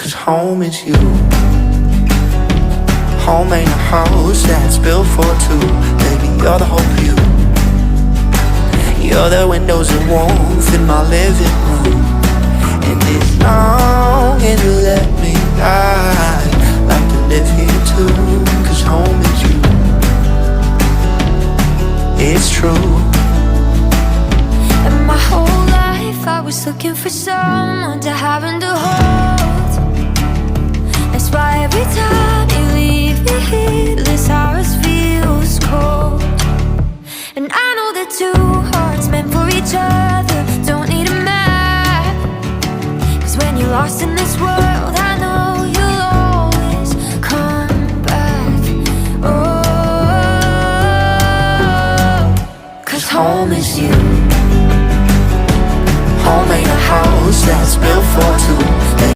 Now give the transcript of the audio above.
'cause home is you. Home ain't a house that's built for two. Baby, you're the whole view. You're the windows and warmth in my living room. And as long as you let me, I'd like to live here too, 'cause home is you. It's true. And my whole life I was looking for someone to have and to hold. That's why every time you leave me here, this house feels cold. And I know that two hearts meant for each other don't need a map, 'cause when you're lost in this world, I know you'll always come back. Oh, 'cause home is you. Home ain't a house that's built for two.